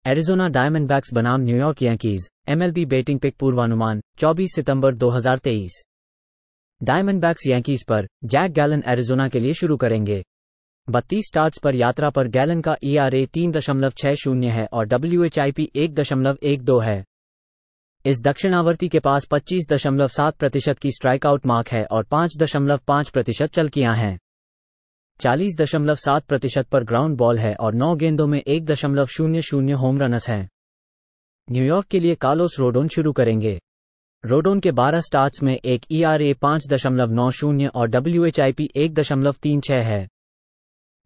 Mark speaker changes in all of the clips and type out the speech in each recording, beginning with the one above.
Speaker 1: Arizona Diamondbacks बनाम New York Yankees, MLB batting pick पूर्वानुमान 24 सितंबर 2023। डायमंडबैक्स यांकीज पर जैक गैलन एरिजोना के लिए शुरू करेंगे। 32 स्टार्ट्स पर यात्रा पर गैलन का ERA 3.60 है और WHIP 1.12 है। इस दक्षिणावर्ती के पास 25.7% की स्ट्राइकआउट मार्क है और 5.5% चलकियां हैं। 40.7% पर ग्राउंड बॉल है और 9 गेंदों में 1.00 होम रनस हैं। न्यूयॉर्क के लिए कार्लोस रोडोन शुरू करेंगे। रोडोन के 12 स्टार्ट्स में एक ERA 5.90 और WHIP 1.36 है।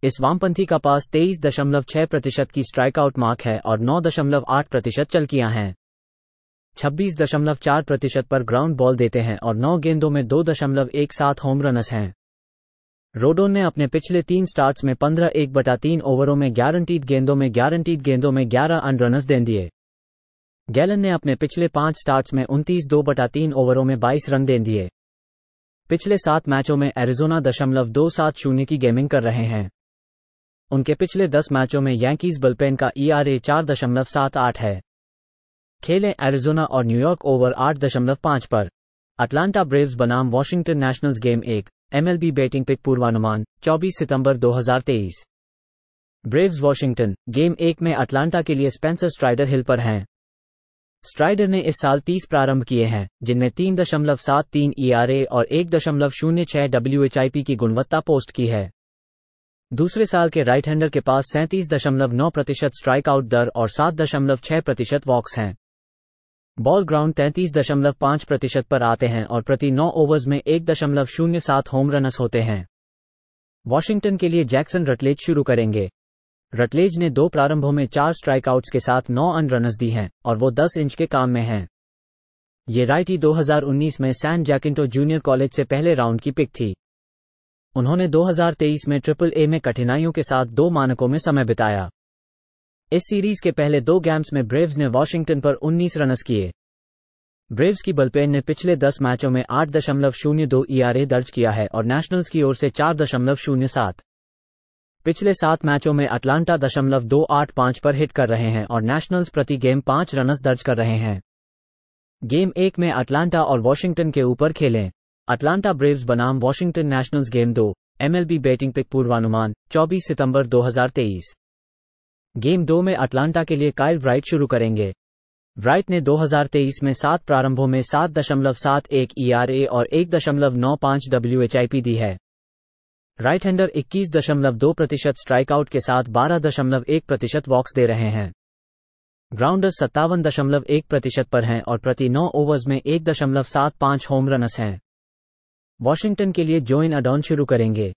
Speaker 1: इस वामपंथी का पास 23.6% की स्ट्राइकआउट मार्क है और 9.8% चलकियां हैं। 26.4% पर ग्राउंड बॉल देते हैं और 9 गेंदों में 2.17 होम रनस हैं। रोडोन ने अपने पिछले 3 स्टार्ट्स में 15 ओवरों में गारंटीड गेंदों में 11 अन रनस दे दिए। गैलन ने अपने पिछले 5 स्टार्ट्स में 29 ओवरों में 22 रन दे दिए। पिछले 7 मैचों में एरिजोना 0.270 की गेमिंग कर रहे हैं। उनके पिछले 10 मैचों में यांकीज बुलपेन का ERA 4.78 है। खेलें एरिजोना और न्यूयॉर्क ओवर 8.5 पर। अटलांटा ब्रेव्स बनाम Washington Nationals game 1, MLB batting pick पूर्वानुमान 24 सितंबर 2023। ब्रेव्स वॉशिंगटन, गेम 1 में अटलांटा के लिए स्पेंसर स्ट्राइडर हिल पर हैं। स्ट्राइडर ने इस साल 30 प्रारंभ किए हैं, जिनमें 3.73 ERA और 1.06 WHIP की गुणवत्ता पोस्ट की है। दूसरे साल के राइट हैंडर के पास 37.9% स्ट्राइकआउट दर और 7.6% वॉक्स हैं। बॉल ग्राउंड 33.5% पर आते हैं और प्रति 9 ओवर्स में 1.07 होम रनस होते हैं। वॉशिंगटन के लिए जैक्सन रटलेज शुरू करेंगे। रटलेज ने 2 प्रारंभों में 4 स्ट्राइकआउट्स के साथ 9 अन रनस दी हैं और वो 10 इंच के काम में हैं। ये राइटी 2019 में सैन जैकिंटो जूनियर कॉलेज से पहले राउंड की पिक थी। उन्होंने 2023 में AAA में कठिनाइयों के साथ 2 मानकों में समय बिताया। इस सीरीज के पहले 2 गेम्स में ब्रेव्स ने वॉशिंगटन पर 19 रनस किए। ब्रेव्स की बुलपेन ने पिछले 10 मैचों में 8.02 ERA दर्ज किया है और नेशनल्स की ओर से 4.07। पिछले 7 मैचों में अटलांटा 0.285 पर हिट कर रहे हैं और नेशनल्स प्रति गेम 5 रनस दर्ज कर रहे हैं। गेम 1 में अटलांटा और वॉशिंगटन के ऊपर खेलें। अटलांटा ब्रेव्स बनाम Washington Nationals game 2, MLB batting pick पूर्वानुमान 24 सितंबर 2023। गेम 2 में अटलांटा के लिए काइल राइट शुरू करेंगे। राइट ने 2023 में 7 प्रारंभों में 7.71 ERA और 1.95 WHIP दी है। राइट हैंडर 21.2% स्ट्राइकआउट के साथ 12.1% वॉक्स दे रहे हैं। ग्राउंडर्स 57.1% पर हैं और प्रति 9 ओवर्स में 1.75 होम रनस हैं। वॉशिंगटन के लिए जोइन अडॉन शुरू करेंगे।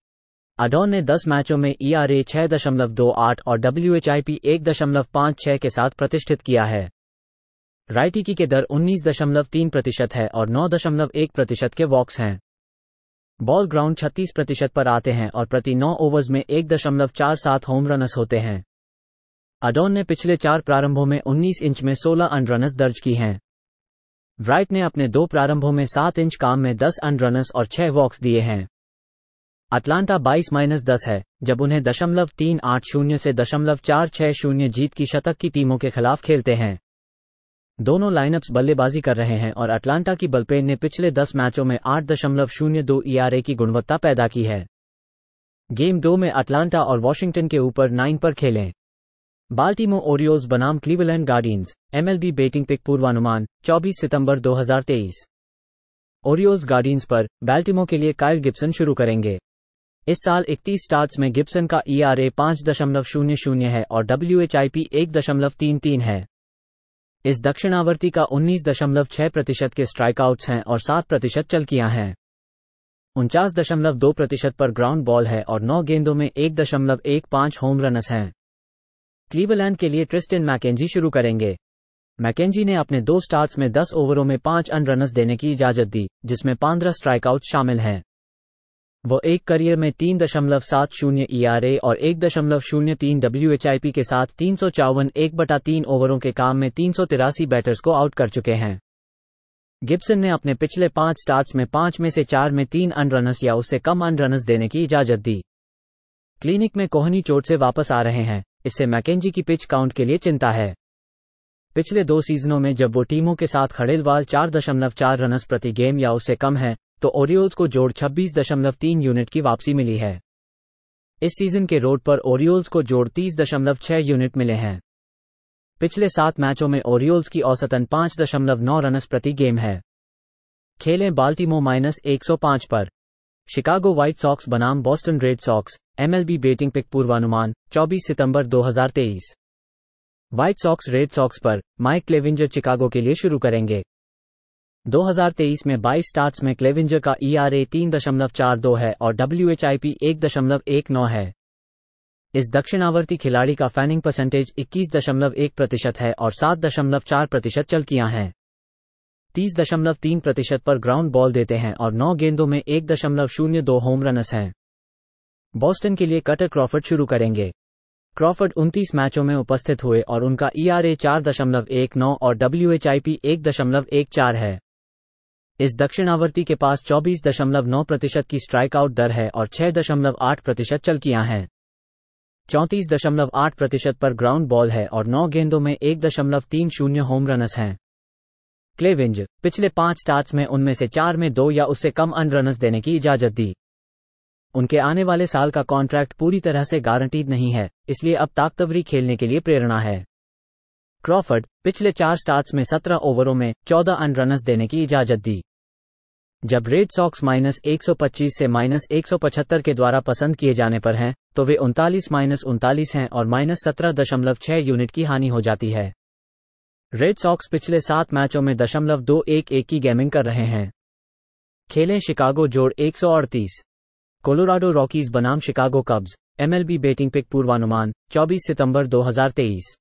Speaker 1: अडॉन ने 10 मैचों में ERA 6.28 और WHIP 1.56 के साथ प्रतिष्ठित किया है। राइटी की दर 19.3% है और 9.1% के वॉक्स हैं। बॉल ग्राउंड 36% पर आते हैं और प्रति 9 ओवर्स में 1.47 होम रनस होते हैं। अडॉन ने पिछले 4 प्रारंभों में 19 इंच में 16 अन रनस दर्ज की हैं। राइट ने अपने 2 प्रारंभों में 7 इंच काम में 10 अन रनस और 6 वॉक्स दिए हैं। अटलांटा 22-10 है, जब उन्हें 0.380 से 0.460 जीत की शतक की टीमों के खिलाफ खेलते हैं। दोनों लाइनअप्स बल्लेबाजी कर रहे हैं और अटलांटा की बुलपेन ने पिछले 10 मैचों में 8.02 ERA की गुणवत्ता पैदा की है। गेम 2 में अटलांटा और वॉशिंगटन के ऊपर 9 पर खेलें। बाल्टीमोर ओरियोल्स बनाम Cleveland Guardians, MLB batting pick पूर्वानुमान 24 सितंबर 2023। ओरियोल्स गार्डियंस पर बाल्टीमोर के लिए काइल गिब्सन शुरू करेंगे। इस साल 31 स्टार्ट्स में गिब्सन का ERA 5.00 है और WHIP 1.33 है। इस दक्षिणावर्ती का 19.6% के स्ट्राइकआउट्स हैं और 7% चलकियां हैं। 49.2% पर ग्राउंड बॉल है और 9 गेंदों में 1.15 होम रनस हैं। क्लीवलैंड के लिए ट्रिस्टन मैकेंजी शुरू करेंगे। मैकेंजी ने अपने 2 स्टार्ट्स में 10 ओवरों में 5 अन रनस देने की इजाजत दी, जिसमें 15 स्ट्राइकआउट शामिल हैं। वो एक करियर में 3.70 ERA और 1.03 WHIP के साथ 354 1/3 ओवरों के काम में 383 बैटर्स को आउट कर चुके हैं। गिब्सन ने अपने पिछले 5 स्टार्ट्स में 5 में से 4 में 3 अन रनस या उससे कम अन रनस देने की इजाजत दी। क्लिनिक में कोहनी चोट से वापस आ रहे हैं, इससे मैकेंजी की पिच काउंट के लिए चिंता है। पिछले 2 सीजनों में जब वो टीमों के साथ खड़ेलवाल 4.4 रनस प्रति गेम या उससे कम है, तो ओरियोल्स को जोड़ 26.3 यूनिट की वापसी मिली है। इस सीजन के रोड पर ओरियोल्स को जोड़ 30.6 यूनिट मिले हैं। पिछले 7 मैचों में ओरियोल्स की औसतन 5.9 रनस प्रति गेम है। खेलें बाल्टीमोर -105 पर। शिकागो व्हाइट सॉक्स बनाम Boston Red Sox, MLB betting pick पूर्वानुमान 24 सितंबर 2023। व्हाइट सॉक्स रेड सॉक्स पर, माइक क्लेविंजर चिकागो के लिए शुरू करेंगे। 2023 में 22 स्टार्ट्स में क्लेविंजर का ERA 3.42 है और WHIP 1.19 है। इस दक्षिणावर्ती खिलाड़ी का फैनिंग परसेंटेज 21.1% है और 7.4% चलकियां हैं। 30.3% पर ग्राउंड बॉल देते हैं और 9 गेंदों में 1.02 होम रनस हैं। बॉस्टन के लिए कटर क्रॉफर्ड शुरू करेंगे। क्रॉफर्ड 29 मैचों में उपस्थित हुए और उनका ERA 4.19 और WHIP 1.14 है। इस दक्षिणावर्ती के पास 24.9% की स्ट्राइकआउट दर है और 6.8% चलकियां हैं। 34.8% पर ग्राउंड बॉल है और 9 गेंदों में 1.30 होम रनस हैं। क्लेविंजर पिछले 5 स्टार्ट्स में उनमें से 4 में 2 या उससे कम रनस देने की इजाजत दी। उनके आने वाले साल का कॉन्ट्रैक्ट पूरी तरह से गारंटीड नहीं है, इसलिए अब ताकतवरी खेलने के लिए प्रेरणा है। क्रॉफर्ड पिछले 4 स्टार्ट्स में 17 ओवरों में 14 रनस देने की इजाजत दी। जब रेड सॉक्स -125 से -175 के द्वारा पसंद किए जाने पर हैं, तो वे 39-39 हैं और -17.6 यूनिट की हानि हो जाती है। रेड सॉक्स पिछले 7 मैचों में 0.211 की गेमिंग कर रहे हैं। खेलें शिकागो जोड़ 138। कोलोराडो रॉकीज बनाम Chicago Cubs, MLB betting pick पूर्वानुमान 24 सितंबर 2023।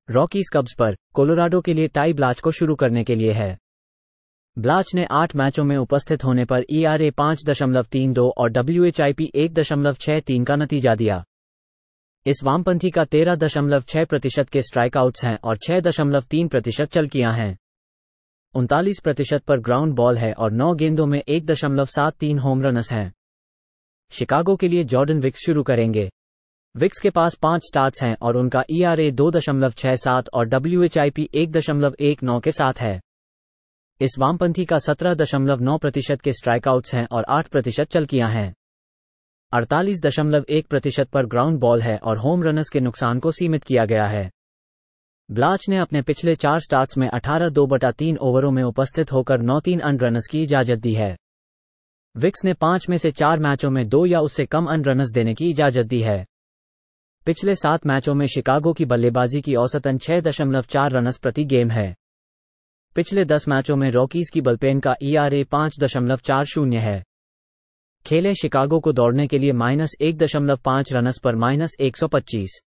Speaker 1: रॉकीज कब्स पर, कोलोराडो के लिए टाई ब्लाच को शुरू करने के लिए है। ब्लाच ने 8 मैचों में उपस्थित होने पर ERA 5.32 और WHIP 1.63 का नतीजा दिया। इस वामपंथी का 13.6% के स्ट्राइकआउट्स हैं और 6.3% चलकियां हैं। 39% पर ग्राउंड बॉल है और 9 गेंदों में 1.73 होम रनस हैं। शिकागो के लिए जॉर्डन विक्स शुरू करेंगे। विक्स के पास 5 स्टार्ट्स हैं और उनका ERA 2.67 और WHIP 1.19 के साथ है। इस वामपंथी का 17.9% के स्ट्राइकआउट्स हैं और 8% चलकियां हैं। 48.1% पर ग्राउंड बॉल है और होम रनस के नुकसान को सीमित किया गया है। ब्लाच ने अपने पिछले 4 स्टार्ट्स में 18 ओवरों में उपस्थित होकर 9 रनस की इजाजत दी है। विक्स ने 5 में से 4 मैचों में 2 या उससे कम रनस देने की इजाजत दी है। पिछले 7 मैचों में शिकागो की बल्लेबाजी की औसतन 6.4 रनस प्रति गेम है। पिछले 10 मैचों में रॉकीज की बलपेन का ERA 5.40 है। खेलें शिकागो को दौड़ने के लिए -1.5 रनस पर -125।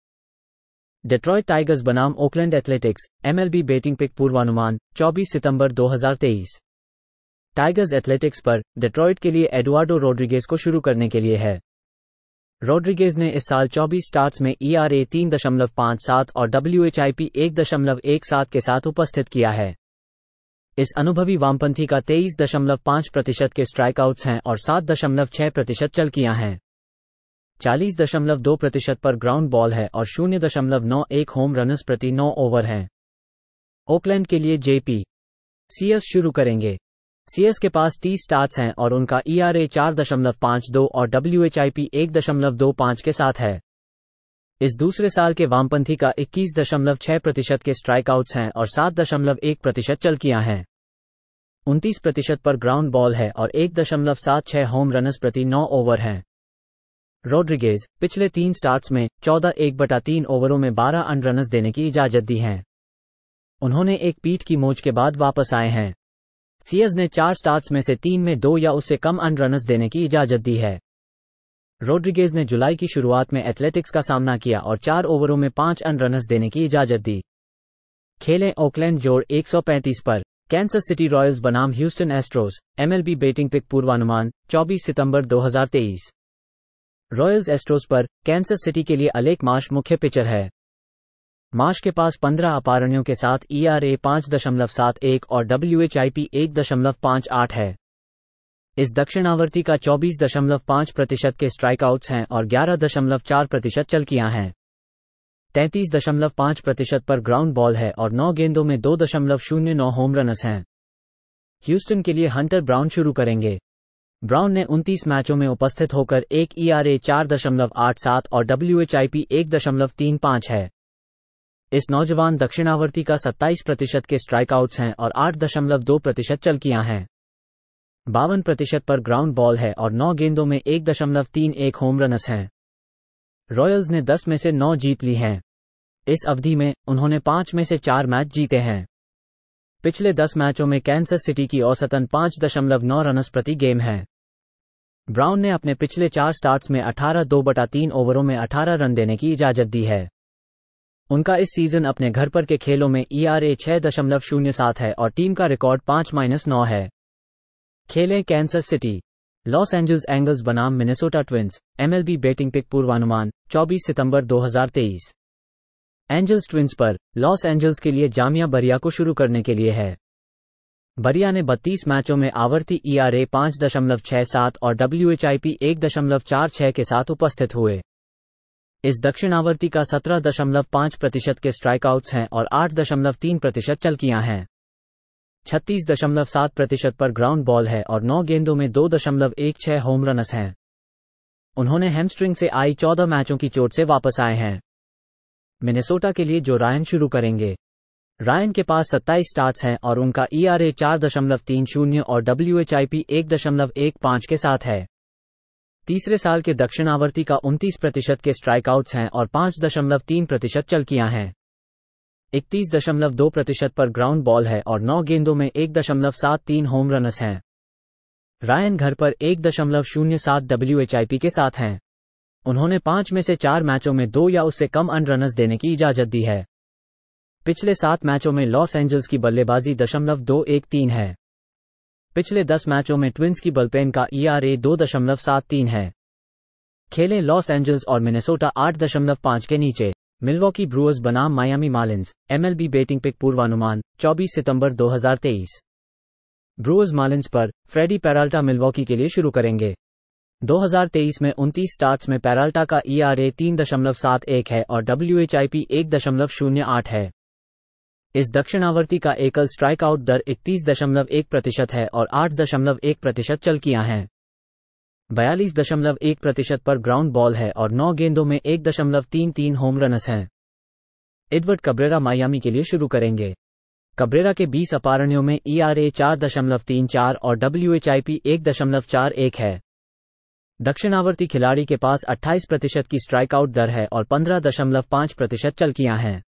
Speaker 1: डेट्रॉयट टाइगर्स बनाम Oakland Athletics, MLB betting pick पूर्वानुमान 24 सितंबर 2023। टाइगर्स एथलेटिक्स पर, डेट्रॉयट के लिए एडुआर्डो रोड्रिगेज को शुरू करने के लिए है। रोड्रिगेज ने इस साल 24 स्टार्ट्स में ERA 3.57 और WHIP 1.17 के साथ उपस्थित किया है। इस अनुभवी वामपंथी का 23.5% के स्ट्राइकआउट्स हैं और 7.6% चलकियां हैं। 40.2% पर ग्राउंड बॉल है और 0.91 होम रनस प्रति 9 ओवर हैं। ओकलैंड के लिए JP सीएस शुरू करेंगे। सीएस के पास 30 स्टार्ट्स हैं और उनका ERA 4.52 और WHIP 1.25 के साथ है। इस दूसरे साल के वामपंथी का 21.6% के स्ट्राइकआउट्स हैं और 7.1% चलकियां हैं। 29% पर ग्राउंड बॉल है और 1.76 होम रनस प्रति 9 ओवर हैं। रोड्रिगेज पिछले 3 स्टार्ट्स में 14 ओवरों में 12 रनस देने की इजाजत दी है। उन्होंने एक पीठ की मोच के बाद वापस आए हैं। सीएस ने 4 स्टार्ट्स में से 3 में 2 या उससे कम रनस देने की इजाजत दी है। रोड्रिगेज ने जुलाई की शुरुआत में एथलेटिक्स का सामना किया और 4 ओवरों में 5 रनस देने की इजाजत दी। खेलें ओकलैंड जोड़ 135 पर, कैंसस सिटी रॉयल्स बनाम Houston Astros, MLB betting pick पूर्वानुमान 24 सितंबर 2023। रॉयल्स एस्ट्रोस पर, कैंसस सिटी के लिए अलेक मार्श मुख्य पिचर है। मार्श के पास 15 अपारणियों के साथ ERA 5.71 और WHIP 1.58 है। इस दक्षिणावर्ती का 24.5% के स्ट्राइकआउट्स हैं और 11.4% चलकियां हैं। 33.5% पर ग्राउंड बॉल है और 9 गेंदों में 2.09 होम रन्स हैं। ह्यूस्टन के लिए हंटर ब्राउन शुरू करेंगे। ब्राउन ने 29 मैचों में उपस्थित होकर एक ERA 4.87 और WHIP 1.35 है। इस नौजवान दक्षिणावर्ती का 27% के स्ट्राइकआउट्स हैं और 8.2% चलकियां हैं। 52% पर ग्राउंड बॉल है और 9 गेंदों में 1.31 होम रन्स हैं। रॉयल्स ने 10 में से 9 जीत ली हैं। इस अवधि में उन्होंने 5 में से 4 मैच जीते हैं। पिछले 10 मैचों में कैंसस सिटी की औसतन 5.9 रन्स प्रति गेम है। ब्राउन ने अपने पिछले 4 स्टार्ट्स में 18 2/3 ओवरों में 18 रन देने की इजाजत दी है। उनका इस सीजन अपने घर पर के खेलों में ERA 6.07 है और टीम का रिकॉर्ड 5-9 है। खेलें Kansas City, Los Angeles Angels बनाम Minnesota Twins. MLB batting pick पूर्वानुमान 24 सितंबर 2023। एंजल्स ट्विंस पर लॉस एंजल्स के लिए जामिया बरिया को शुरू करने के लिए है। बरिया ने 32 मैचों में आवर्ती ERA 5.67 और WHIP 1.46 के साथ उपस्थित हुए। इस दक्षिणावर्ती का 17.5% के स्ट्राइकआउट्स हैं और 8.3% चलकियां हैं। 36.7% पर ग्राउंड बॉल है और 9 गेंदों में 2.16 होम रन्स हैं। उन्होंने हैमस्ट्रिंग से आई 14 मैचों की चोट से वापस आए हैं। मिनेसोटा के लिए जो रायन शुरू करेंगे। रायन के पास 27 स्टार्ट्स हैं और उनका ERA 4.30 और WHIP 1.15 के साथ है। तीसरे साल के दक्षिणावर्ती का 29% के स्ट्राइकआउट्स हैं और 5.3% चलकियां हैं। 31.2% पर ग्राउंड बॉल है और 9 गेंदों में 1.73 होम रन्स हैं। रायन घर पर 1.07 WHIP के साथ हैं। उन्होंने 5 में से 4 मैचों में 2 या उससे कम रन्स देने की इजाजत दी है। पिछले 7 मैचों में लॉस एंजल्स की बल्लेबाजी .213 है। पिछले 10 मैचों में ट्विंस की बलपेन का ERA 2.73 है। खेलें लॉस एंजल्स और मिनेसोटा 8.5 के नीचे। मिलवॉकी ब्रूअर्स बनाम Miami Marlins. MLB batting pick पूर्वानुमान 24 सितंबर 2023। ब्रूअर्स मार्लिंस पर फ्रेडी पेराल्टा मिलवॉकी के लिए शुरू करेंगे। 2023 में 29 स्टार्ट्स में पेराल्टा का ERA 3.71 है और WHIP 1.08 है। इस दक्षिणावर्ती का एकल स्ट्राइकआउट दर 31.1% है और 8.1% चलकियां हैं। 42.1% पर ग्राउंड बॉल है और 9 गेंदों में 1.33 होम रन्स हैं। एडवर्ड कब्रेरा मायामी के लिए शुरू करेंगे। कब्रेरा के 20 अपारणियों में ERA 4.34 और WHIP 1.41 है। दक्षिणावर्ती खिलाड़ी के पास 28% की स्ट्राइकआउट दर है और 15.5% चलकियां हैं।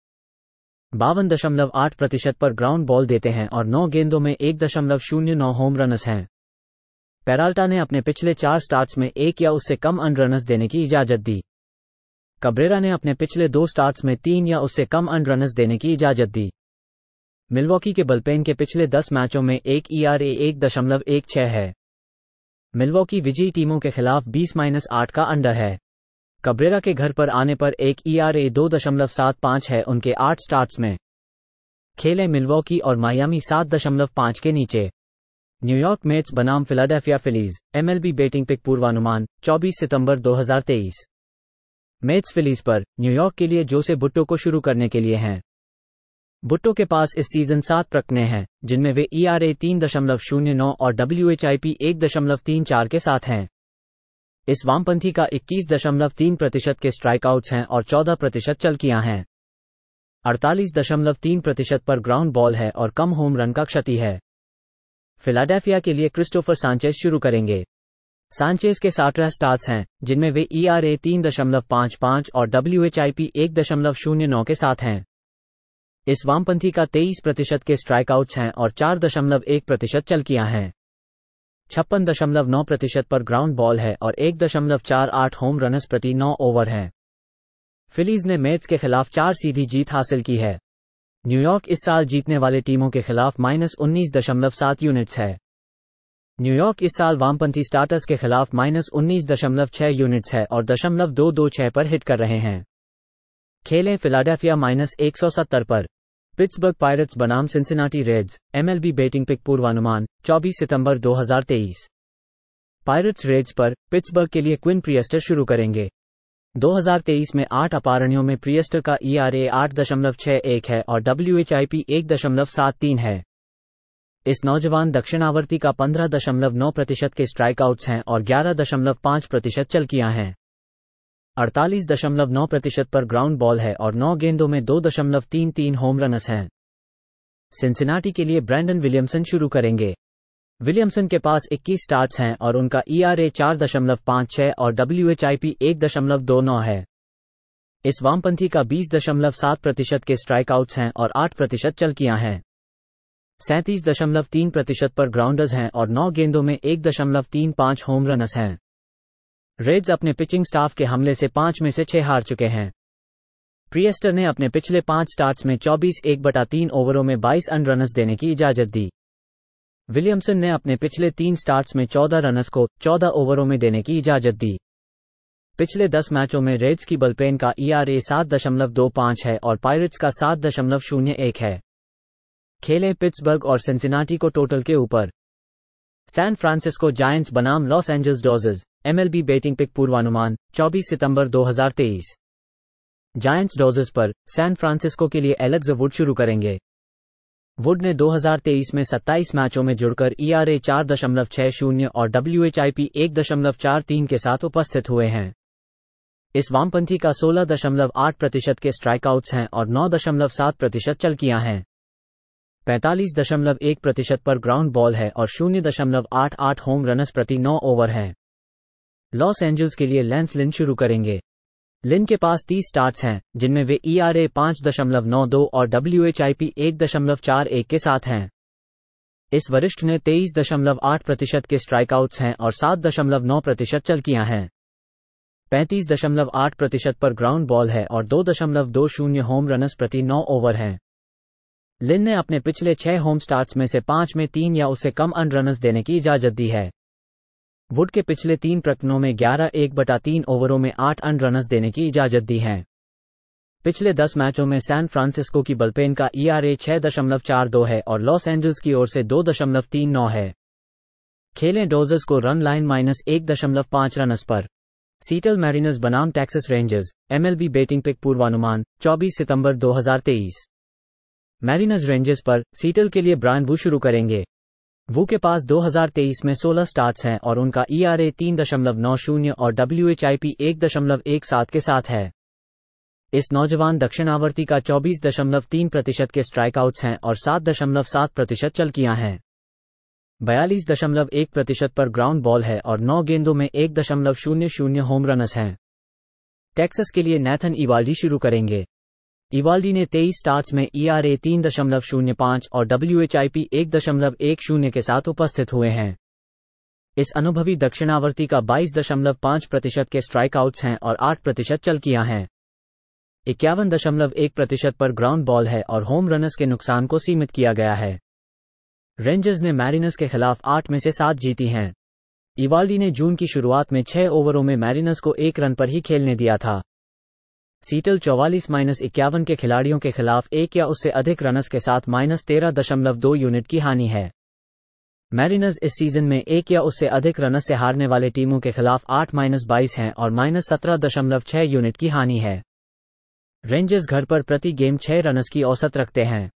Speaker 1: 52.8% पर ग्राउंड बॉल देते हैं और 9 गेंदों में 1.09 होम रन्स हैं। पेराल्टा ने अपने पिछले 4 स्टार्ट्स में 1 या उससे कम रन्स देने की इजाजत दी। कब्रेरा ने अपने पिछले 2 स्टार्ट्स में 3 या उससे कम रन्स देने की इजाजत दी। मिलवॉकी के बलपेन के पिछले 10 मैचों में एक ERA 1.16 है। मिलवॉकी विजयी टीमों के खिलाफ 20-8 का अंडर है। कब्रेरा के घर पर आने पर एक ERA 2.75 है उनके 8 स्टार्ट्स में। खेलें मिलवॉकी और मायामी 7.5 के नीचे। न्यूयॉर्क मेट्स बनाम Philadelphia Phillies. MLB batting pick पूर्वानुमान 24 सितंबर 2023। मेट्स फिलीज पर न्यूयॉर्क के लिए जोसे बुट्टो को शुरू करने के लिए हैं। बुट्टो के पास इस सीजन 7 प्रकने हैं जिनमें वे ERA 3.09 और WHIP 1.34 के साथ हैं। इस वामपंथी का 21.3% के स्ट्राइकआउट्स हैं और 14% चलकियां हैं। 48.3% पर ग्राउंड बॉल है और कम होम रन का क्षति है। फिलाडेल्फिया के लिए क्रिस्टोफर सांचेज शुरू करेंगे। सांचेज के 18 स्टार्ट्स हैं जिनमें वे ERA 3.55 और WHIP 1.09 के साथ हैं। इस वामपंथी का 23% के स्ट्राइकआउट्स हैं और 4.1% चलकियां हैं। 56.9% पर ग्राउंड बॉल है और 1.48 होम रन्स प्रति 9 ओवर हैं। फिलीज ने मेट्स के खिलाफ 4 सीधी जीत हासिल की है। न्यूयॉर्क इस साल जीतने वाले टीमों के खिलाफ -19.7 यूनिट्स है। न्यूयॉर्क इस साल वामपंथी स्टार्टर्स के खिलाफ -19.6 यूनिट्स है और .226 पर हिट कर रहे हैं। खेलें फिलाडेल्फिया -170 पर। पिट्सबर्ग पायरेट्स बनाम Cincinnati Reds. MLB batting pick पूर्वानुमान 24 सितंबर 2023। पायरेट्स रेड्स पर पिट्सबर्ग के लिए क्विन प्रियस्टर शुरू करेंगे। 2023 में 8 अपारणियों में प्रियस्टर का ERA 8.61 है और WHIP 1.73 है। इस नौजवान दक्षिणावर्ती का 15.9% के स्ट्राइकआउट्स हैं और 11.5% चलकियां हैं। 48.9% पर ग्राउंड बॉल है और 9 गेंदों में 2.33 होम रन्स हैं। सिंसिनाटी के लिए ब्रैंडन विलियमसन शुरू करेंगे। विलियमसन के पास 21 स्टार्ट्स हैं और उनका ERA 4.56 और WHIP 1.29 है। इस वामपंथी का 20.7% के स्ट्राइकआउट्स हैं और 8% चलकियां हैं। 37.3% पर ग्राउंडर्स हैं और 9 गेंदों में 1.35 होम रन्स हैं। रेड्स अपने पिचिंग स्टाफ के हमले से 5 में से 6 हार चुके हैं। प्रियस्टर ने अपने पिछले 5 स्टार्ट्स में 24 ओवरों में 22 रन्स देने की इजाजत दी। विलियमसन ने अपने पिछले 3 स्टार्ट्स में 14 रन्स को 14 ओवरों में देने की इजाजत दी। पिछले 10 मैचों में रेड्स की बुलपेन का ERA 7.25 है और पायरेट्स का 7.01 है। खेलें पिट्सबर्ग और सिंसिनाटी को टोटल के ऊपर। सैन फ्रांसिस्को जायंट्स बनाम Los Angeles Dodgers, MLB betting pick पूर्वानुमान 24 सितंबर 2023। जायंट्स डॉजर्स पर सैन फ्रांसिस्को के लिए एलेक्स वुड शुरू करेंगे। वुड ने 2023 में 27 मैचों में जुड़कर ERA 4.60 और WHIP 1.43 के साथ उपस्थित हुए हैं। इस वामपंथी का 16.8% के स्ट्राइकआउट्स हैं और 9.7% चलकियां हैं। 45.1% पर ग्राउंड बॉल है और 0.88 होम रन्स प्रति 9 ओवर हैं। लॉस एंजल्स के लिए लैंस लिन शुरू करेंगे। लिन के पास 30 स्टार्ट्स हैं, जिनमें वे ERA 5.92 और WHIP 1.41 के साथ हैं। इस वरिष्ठ ने 23.8% के स्ट्राइकआउट्स हैं और 7.9% चलकियां हैं। 35.8% पर ग्राउंड बॉल है और 2.20 होम रन्स प्रति 9 ओवर हैं। लिन ने अपने पिछले 6 होम स्टार्ट्स में से 5 में 3 या उससे कम रन्स देने की इजाजत दी है। वुड के पिछले 3 प्रकरणों में 11.1/3 ओवरों में 8 रन्स देने की इजाजत दी है। पिछले 10 मैचों में सैन फ्रांसिस्को की बुलपेन का ERA 6.42 है और लॉस एंजल्स की ओर से 2.39 है। खेलें डॉजर्स को रन लाइन -1.5 रन्स पर। सीटल मैरिनर्स बनाम Texas Rangers, MLB betting pick पूर्वानुमान 24 सितंबर 2023। मैरिनर्स रेंजर्स पर सीटल के लिए ब्रायन वू शुरू करेंगे। वू के पास 2023 में 16 स्टार्ट्स हैं और उनका ERA 3.90 और WHIP 1.17 के साथ है। इस नौजवान दक्षिणावर्ती का 24.3% के स्ट्राइकआउट्स हैं और 7.7% चलकियां हैं। 42.1% पर ग्राउंड बॉल है और 9 गेंदों में 1.00 होम रन्स हैं। टेक्सास के लिए नैथन इवाल्डी शुरू करेंगे। इवाल्डी ने 23 स्टार्ट्स में ERA 3.05 और WHIP 1.10 के साथ उपस्थित हुए हैं। इस अनुभवी दक्षिणावर्ती का 22.5% के स्ट्राइकआउट्स हैं और 8% चलकियां हैं। 51.1% पर ग्राउंड बॉल है और होम रन्स के नुकसान को सीमित किया गया है। रेंजर्स ने मैरिनर्स के खिलाफ 8 में से 7 जीती हैं। इवाल्डी ने जून की शुरुआत में 6 ओवरों में मैरिनर्स को 1 रन पर ही खेलने दिया था। सीटल 44-51 के खिलाड़ियों के खिलाफ 1 या उससे अधिक रनस के साथ -13.2 यूनिट की हानि है। मैरिनर्स इस सीजन में 1 या उससे अधिक रनस से हारने वाले टीमों के खिलाफ 8-22 हैं और -17.6 यूनिट की हानि है। रेंजर्स घर पर प्रति गेम 6 रनस की औसत रखते हैं।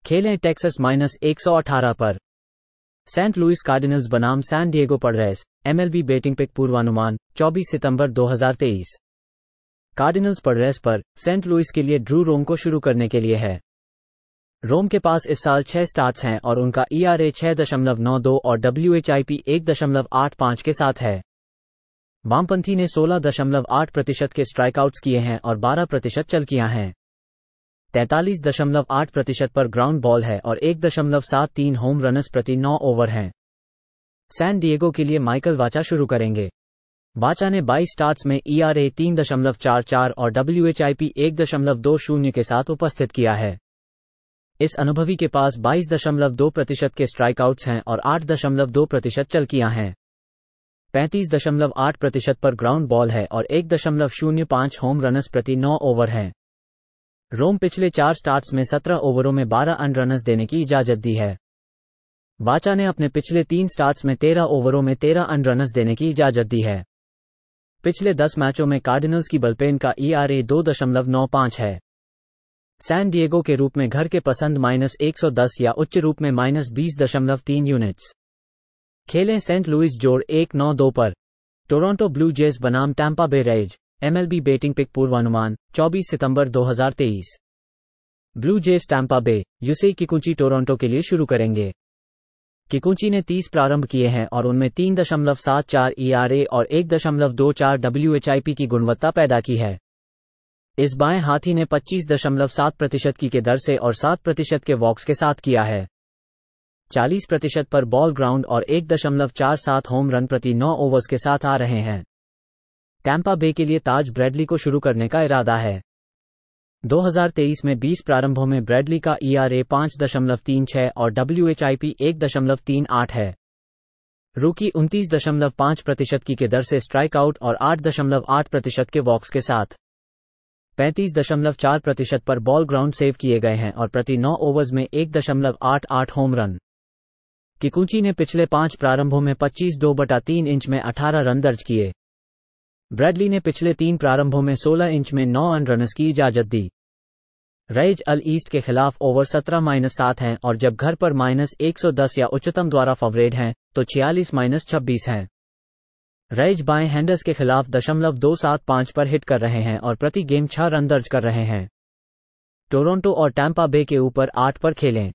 Speaker 1: खेलें टेक्सास -118 पर। सेंट लुइस कार्डिनल्स बनाम San Diego Padres, MLB betting pick पूर्वानुमान 24 सितंबर 2023। कार्डिनल्स पैड्रेस पर सेंट लुइस के लिए ड्रू रोम को शुरू करने के लिए है। रोम के पास इस साल 6 स्टार्ट्स हैं और उनका ERA 6.92 और WHIP 1.85 के साथ है। वामपंथी ने 16.8% के स्ट्राइकआउट्स किए हैं और 12% चलकियां हैं। 43.8% पर ग्राउंड बॉल है और 1.73 होम रन्स प्रति 9 ओवर हैं। सैन डिएगो के लिए माइकल वाचा शुरू करेंगे। वाचा ने 22 स्टार्ट्स में ERA 3.44 और WHIP 1.20 के साथ उपस्थित किया है। इस अनुभवी के पास 22.2% के स्ट्राइकआउट्स हैं और 8.2% चलकियां हैं। 35.8% पर ग्राउंड बॉल है और 1.05 होम रन्स प्रति 9 ओवर हैं। रोम पिछले 4 स्टार्ट्स में 17 ओवरों में 12 रन्स देने की इजाजत दी है। वाचा ने अपने पिछले 3 स्टार्ट्स में 13 ओवरों में 13 रन्स देने की इजाजत दी है। पिछले 10 मैचों में कार्डिनल्स की बुलपेन का ERA 2.95 है। सैन डिएगो के रूप में घर के पसंद -110 या उच्च रूप में -20.3 यूनिट्स। खेलें सेंट लुइस जोड़ 192 पर। टोरंटो ब्लू जेज बनाम टैंपा बे रेज। MLB बेटिंग पिक पूर्वानुमान 24 सितंबर 2023। ब्लू जेज टैंपा बे, यूसेई किकुची टोरंटो के लिए शुरू करेंगे। किकुची ने 30 प्रारंभ किए हैं और उनमें 3.74 ERA और 1.24 WHIP की गुणवत्ता पैदा की है। इस बाएं हाथी ने 25.7% की के दर से और 7% के वॉक्स के साथ किया है। 40% पर बॉल ग्राउंड और 1.47 होम रन प्रति 9 ओवर्स के साथ आ रहे हैं। टैंपा बे के लिए ताज ब्रैडली को शुरू करने का इरादा है। 2023 में 20 प्रारंभों में ब्रैडली का ERA 5.36 और WHIP 1.38 है। रूकी 29.5% की के दर से स्ट्राइक आउट और 8.8% के वॉक्स के साथ 35.4% पर बॉल ग्राउंड सेव किए गए हैं और प्रति 9 ओवर्स में 1.88 होम रन। किकुची ने पिछले 5 प्रारंभों में 25.2/3 इंच में 18 रन दर्ज किए। ब्रैडली ने पिछले 3 प्रारंभों में 16 इंच में 9 रन्स की इजाजत दी। रेज अल ईस्ट के खिलाफ ओवर 17-7 हैं और जब घर पर -110 या उच्चतम द्वारा फेवरेट हैं तो 46-26 हैं। रेज बाएं हैंडर्स के खिलाफ 2.75 पर हिट कर रहे हैं और प्रति गेम 6 रन दर्ज कर रहे हैं। टोरंटो और टैंपा बे के ऊपर 8 पर खेलें।